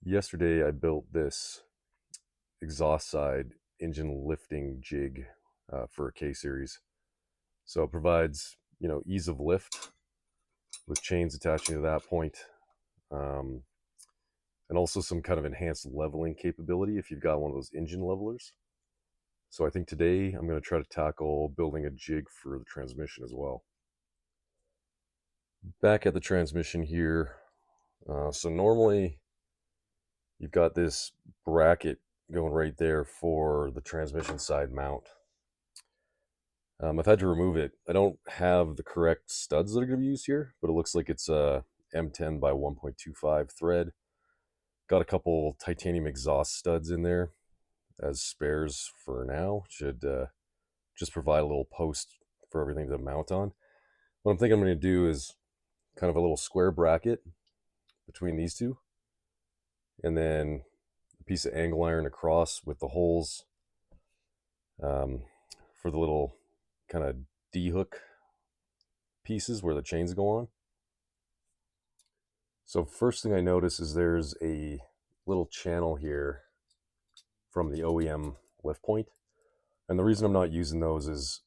Yesterday I built this exhaust side engine lifting jig for a K series. So it provides, ease of lift with chains attaching to that point, um, and also some kind of enhanced leveling capability if you've got one of those engine levelers. So I think today I'm going to try to tackle building a jig for the transmission as well. Back at the transmission here. So normally you've got this bracket going right there for the transmission side mount. I've had to remove it. I don't have the correct studs that are going to be used here, but it looks like it's a M10 by 1.25 thread. Got a couple titanium exhaust studs in there as spares for now. Should just provide a little post for everything to mount on. What I'm thinking I'm going to do is kind of a little square bracket between these two, and then a piece of angle iron across with the holes for the little kind of D-hook pieces where the chains go on. So first thing I notice is there's a little channel here from the OEM lift point. And the reason I'm not using those is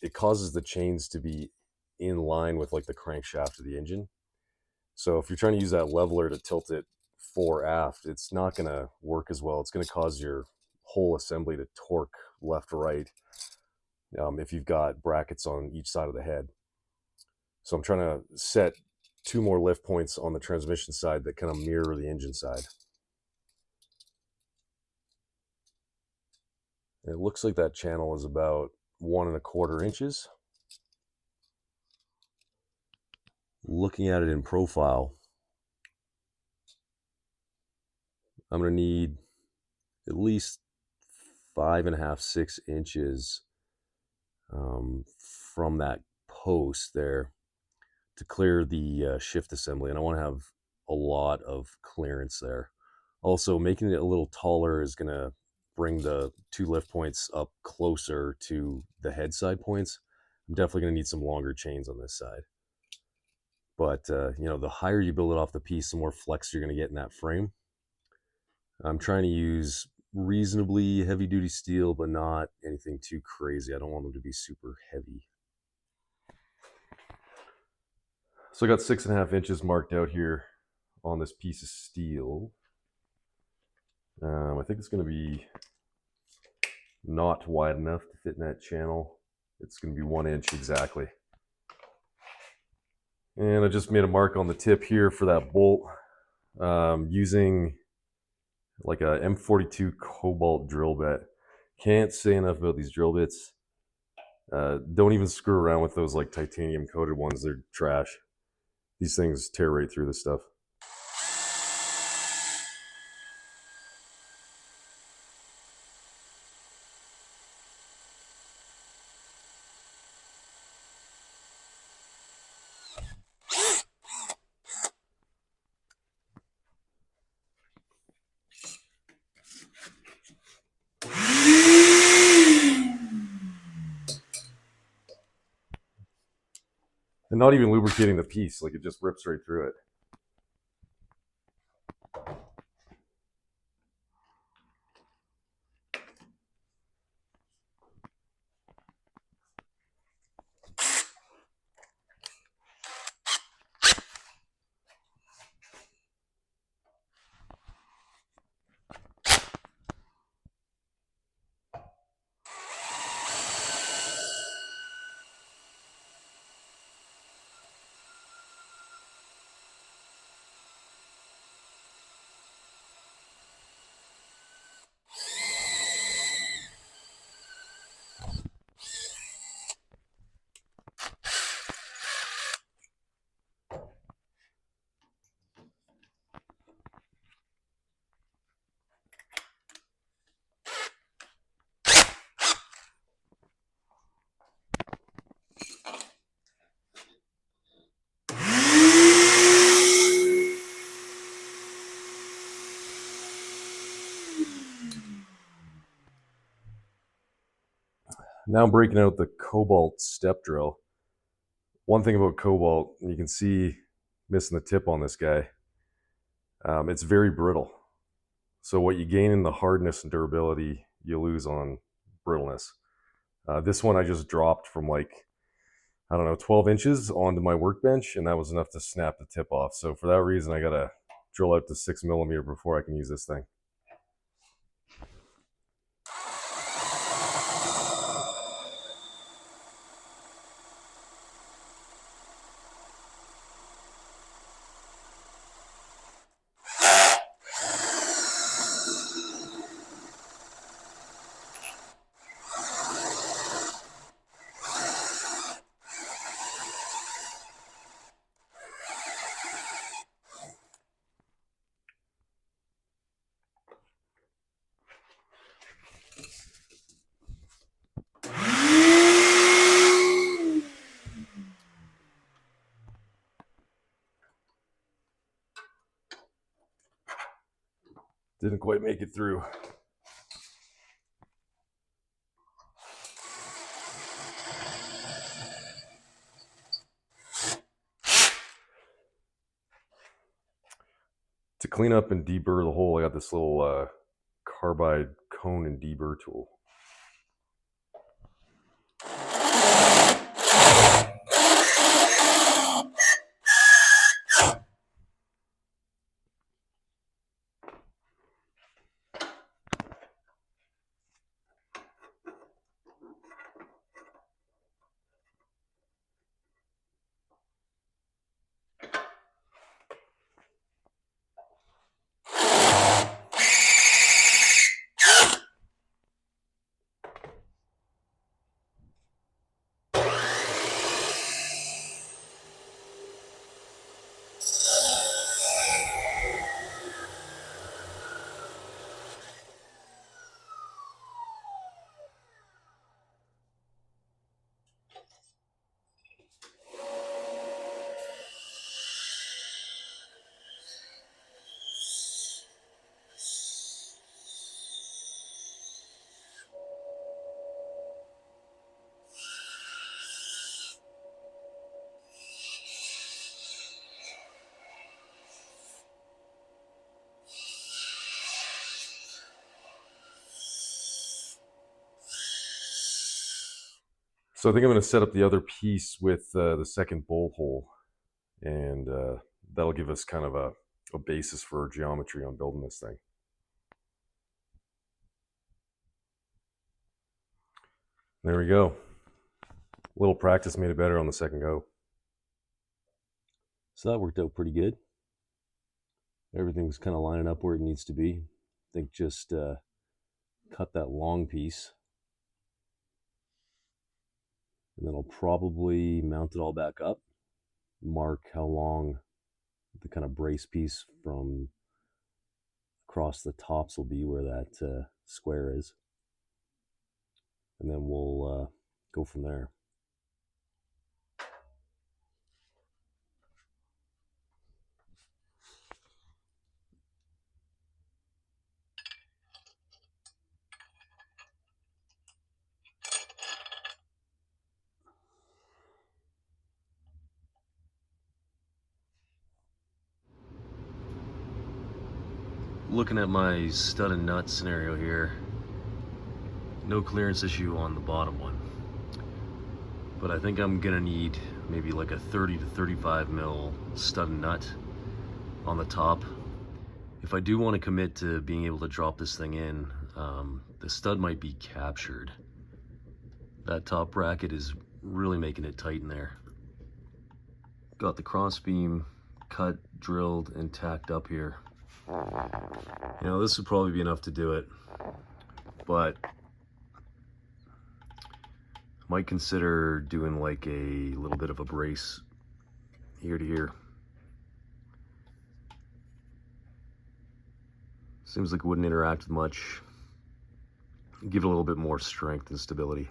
it causes the chains to be in line with like the crankshaft of the engine. So if you're trying to use that leveler to tilt it fore aft, it's not going to work as well. It's going to cause your whole assembly to torque left to right if you've got brackets on each side of the head. So I'm trying to set two more lift points on the transmission side that kind of mirror the engine side. It looks like that channel is about 1.25 inches. Looking at it in profile, I'm going to need at least 5.5, 6 inches from that post there to clear the shift assembly. And I want to have a lot of clearance there. Also, making it a little taller is going to bring the two lift points up closer to the head side points. I'm definitely going to need some longer chains on this side. But, the higher you build it off the piece, the more flex you're going to get in that frame. I'm trying to use reasonably heavy duty steel, but not anything too crazy. I don't want them to be super heavy. So I got 6.5 inches marked out here on this piece of steel. I think it's going to be not wide enough to fit in that channel. It's going to be 1 inch exactly. And I just made a mark on the tip here for that bolt using like a M42 cobalt drill bit. Can't say enough about these drill bits. Don't even screw around with those like titanium coated ones. They're trash. These things tear right through this stuff. And not even lubricating the piece, like it just rips right through it. Now I'm breaking out the cobalt step drill. One thing about cobalt, you can see missing the tip on this guy. It's very brittle. So what you gain in the hardness and durability, you lose on brittleness. This one I just dropped from like, I don't know, 12 inches onto my workbench, and that was enough to snap the tip off. So for that reason, I gotta drill out to 6mm before I can use this thing. Didn't quite make it through. To clean up and deburr the hole, I got this little carbide cone and deburr tool. So I think I'm going to set up the other piece with the second bolt hole, and that'll give us kind of a basis for geometry on building this thing. There we go. A little practice made it better on the second go. So that worked out pretty good. Everything's kind of lining up where it needs to be. I think just cut that long piece, and then I'll probably mount it all back up, mark how long the kind of brace piece from across the tops will be where that square is, and then we'll go from there. Looking at my stud and nut scenario here, no clearance issue on the bottom one, but I think I'm gonna need maybe like a 30 to 35 mil stud and nut on the top. If I do want to commit to being able to drop this thing in, the stud might be captured. That top bracket is really making it tight in there. Got the cross beam cut, drilled, and tacked up here. You know, this would probably be enough to do it, but I might consider doing like a little bit of a brace here to here. Seems like it wouldn't interact with much. Give it a little bit more strength and stability.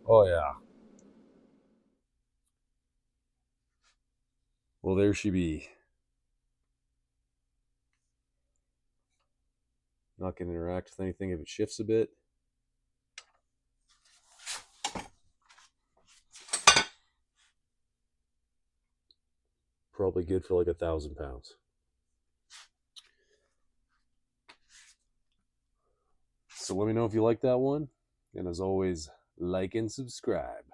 Oh yeah. Well, there she be. Not going to interact with anything if it shifts a bit. Probably good for like 1,000 pounds. So let me know if you like that one. And as always, like and subscribe.